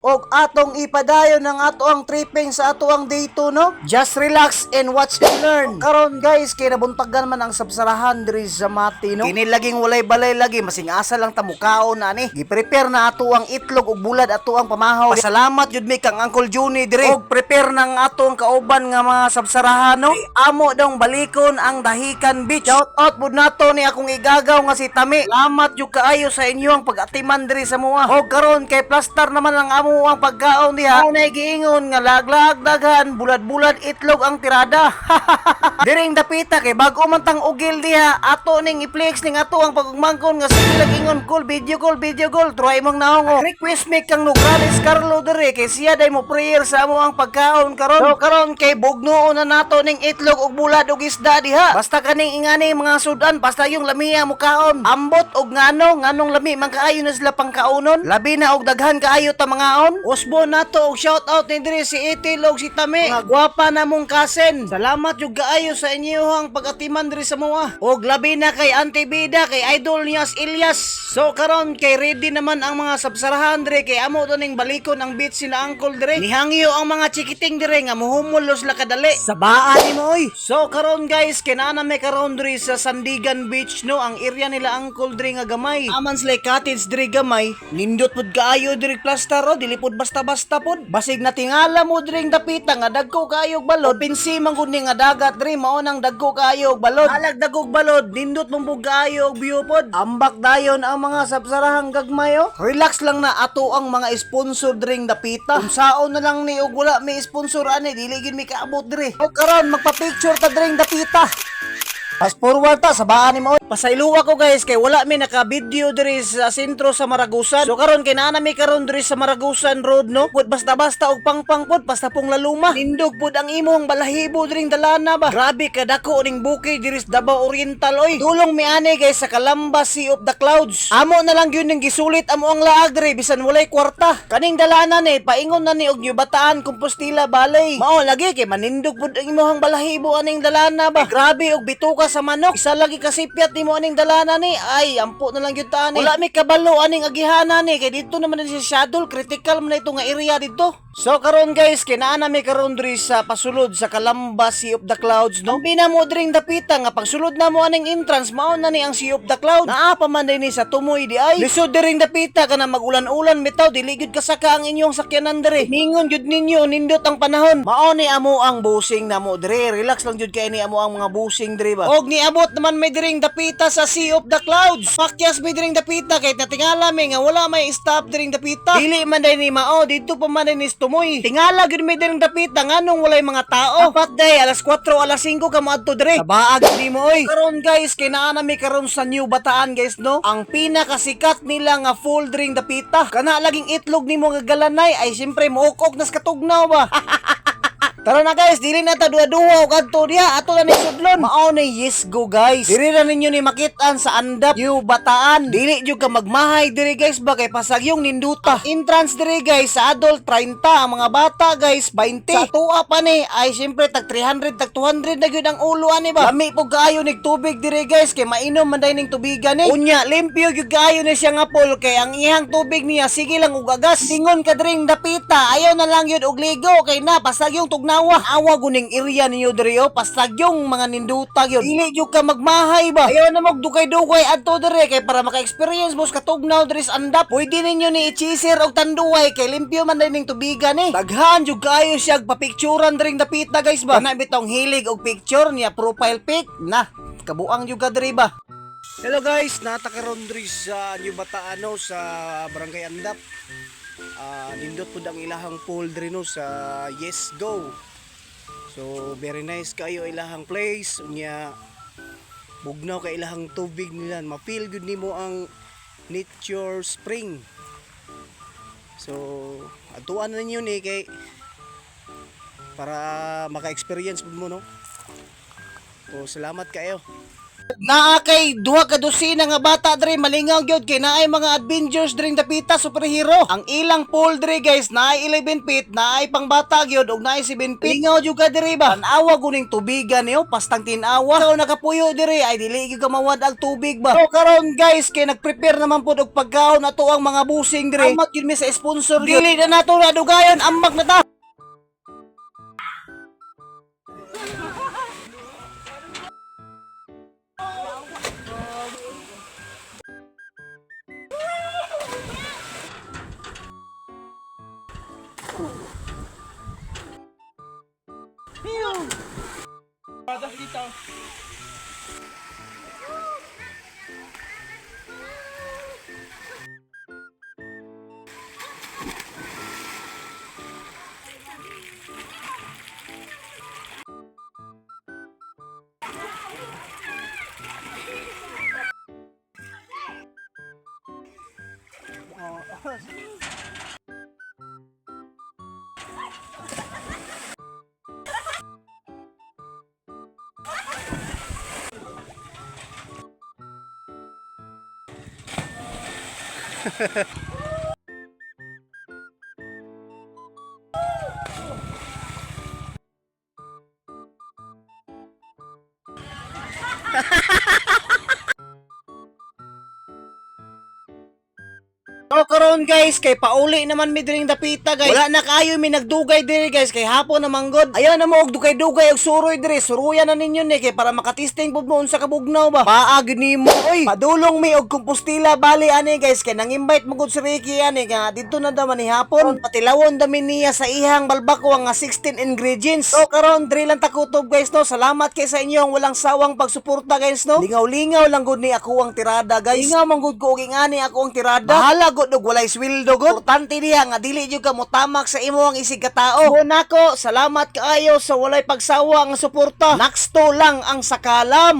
og atong ipadayon ng ato ang tripping sa ato ang day 2, no? Just relax and watch and learn. Karon guys, kay nabuntagan man ang sabsarahan diri sa Mati, no? Kini laging walay balay lagi, masing asa lang tamukaon na ni. Gi-prepare na ato ang itlog ug bulad ato ang pamahaw. Salamat jud mi kang Uncle Juni diri. Og prepare ng ato ang kauban nga mga sabsarahan, no? Amo daw balikon ang Dahican Beach. Shout out pud nato ni akong igagaw nga si Tami. Salamat jud kaayo sa inyo ang pag-atiman diri sa mua. Og karon kay plaster naman ang amo ang pagkaon diha. Unay giingon nga laglag daghan bulad-bulad itlog ang tirada. Diring dapita kay bag-o man tang ugil diha. Ato ning i-flex ning ato ang pagugmangkon nga sige ingon call video call. Try mong naong. Request me kang Nograles Carlo diri kay siya day mo prayer sa amo ang pagkaon karon. So karon kay bugnoon na nato ning itlog ug bulad ug isda diha. Basta kaning ingani mga sudan basta yung lamiya mo kaon. Ambot og nganong lami man kaayo na sila pangkaonon. Labi na og daghan kaayo ta mangaon. Usbo nato og shout out ni diri si Itil og si Tami. Mga gwapa na mong kasen. Salamat jud kaayo sa inyohang pag-atiman diri sa mua. Og labi na kay Auntie Bida kay Idol Nias Ilyas. So karon kay ready naman ang mga sabsarahan diri kay amo to ning balikon ang beach sina Uncle diri. Nihangyo ang mga chikiting diri nga muhumulos la kadali. Sa baan ni mo oy. So karon guys kinana may karon diri sa Sandigan Beach, no, ang area nila Uncle diri nga gamay. Aman sila cottage diri gamay. Nindot pud kaayo diri plaster o dili pud basta-basta pud. Basig na tingala mo diri dapita nga dagko kaayo og balod. Pinsi man gud ni nga dagat diri mao nang dagko kaayo og balod. Alag dagko og balod nindot mong bug kaayo og view pod. Ambak dayon ang mga sabsarahang gagmay o. Relax lang na ato ang mga sponsor diri dapita. Kung saon na lang ni og wala may sponsor ani dili gid mi kaabot diri. O karon magpa-picture ta diri dapita. Fast forward ta sa baan ni mo. Pasayluwa ko guys kay wala mi naka-video diri sa sentro sa Maragusan. So karon kay naa mi karon diri sa Maragusan Road, no. Pud basta-basta og pangpang pud basta pong laluma. Nindog pud ang imong balahibo diring dalana ba. Grabe ka dako ning bukid diri sa Davao Oriental oy. Dulong mi ani guys sa Calamba Sea of the Clouds. Amo na lang gyud ning gisulit amo ang laag diri bisan walay kwarta. Kaning dalana ni paingon na ni og Bataan Compostela Balay. Mao lagi kay manindog pud ang imong balahibo aning dalana ba. Grabe og bituka sa manok. Isa lagi kasipyat nimo aning dalana ni. Ay, ampo na lang gyud ta ni. Wala mi kabalo aning agihana ni kay dito naman ni si schedule critical man ito nga area dito. So karon guys, kinaa mi karon diri sa pasulod sa Calamba Sea of the Clouds, no. Bina mo diring dapita nga pagsulod na mo aning entrance mao na ni ang Sea of the Clouds. Naa pa man ni sa tumoy di ay. Lisod diring dapita kana magulan-ulan bitaw dili gyud kasaka ang inyong sakyanan diri. Mingon gyud ninyo nindot ang panahon. Mao ni amo ang busing namo diri. Relax lang gyud kay ni amo ang mga busing diri ba. Og niabot naman may diring dapita sa Sea of the Clouds. Pakyas may diring dapita kay natingala mi nga wala may stop diring dapita. Dili man day ni mao dito pa man ni tumoy. Tingala gyud mi diring dapita nganong walay mga tao. Apat day alas 4 alas 5 ka moadto dire. Baag di mo oy. Karon guys kay naa na mi karon sa New Bataan guys, no. Ang pinakasikat nila nga full diring dapita. Kana laging itlog nimo nga galanay ay siyempre muukok nas katugnaw ba. Tara na guys, dili na ta duha-duha og adto diha, ato na ni sudlon. Mao ni yes go guys. Diri na ninyo ni makitaan sa Andap New Bataan. Dili jud ka magmahay diri guys ba kay pasagyong ninduta. Entrance diri guys sa adult 30, ang mga bata guys 20. Sa tuwa pa ni ay syempre tag 300 tag 200 na gyud ang ulo ani ba. Lami po kaayo nig tubig diri guys kay mainom man day ning tubigan ni. Unya limpyo gyud kaayo ni siya nga pool kay ang ihang tubig niya sige lang og agas. Singon ka diring dapita, ayaw na lang gyud og ligo kay na pasagyong tugnaw. Awa guning area ninyo diri o pasagyong mga ninduta gyud. Dili gyud ka magmahay ba. Ayaw na magdugay-dugay adto diri kay para maka-experience mo sa katugnaw diri sa Andap. Pwede ninyo ni i-chaser og tanduay kay limpyo man din ning tubigan ni. Daghan jud kayo siya papicturean diring dapita guys ba. Kana bitong hilig og picture niya profile pic na kabuang jud ka diri ba. Hello guys, nata karon diri sa New Bataan no, sa Barangay Andap. Nindot pud ang ilahang pool diri no sa Yes Go. So very nice kayo ilahang place unya bugnaw kay ilahang tubig nila, ma-feel good nimo ang nature spring. So atuan na ninyo ni kay para maka-experience pud mo no. So salamat kayo. Naa kay duha ka dosina nga bata dre malingaw gyud kay naay mga Avengers dre dapita superhero. Ang ilang pool dre guys naay 11 feet, naay pang bata gyud ug naay 7 feet. Lingaw jud ka dre ba? Tanawa guning tubigan niyo pastang tinawa. Ikaw nakapuyo dire ay dili gyud ka mawad ang tubig ba. So karon guys kay nagprepare naman pud og pagkaon ato ang mga busing dre. Amat gyud mi sa sponsor gyud. Dili na nato na dugayon ambak na ta. So karon guys kay pauli naman mi diring dapita guys. Wala na kayo mi nagdugay diri guys kay hapon na manggod. Ayaw na mo og dugay-dugay og suroy diri. Suruyan na ninyo ni kay para makatesting pud mo unsa ka bugnaw ba. Paag nimo oy. Padulong mi og kompostila bali ani guys kay nang-invite mo gud si Ricky ani nga didto na daw man ni hapon. Patilawon dami niya sa ihang balbako nga 16 ingredients. So karon diri lang ta kutob guys no. Salamat kay sa inyo ang walang sawang pagsuporta guys no. Lingaw-lingaw lang gud ni ako ang tirada guys. Lingaw man gud ko og ingani ako ang tirada. Bahala gud og walay sweldo gud. Importante diha nga dili jud ka motamak sa imo ang isig ka tao. Mo nako, salamat kaayo sa walay pagsawa ang suporta. Next to lang ang sakalam.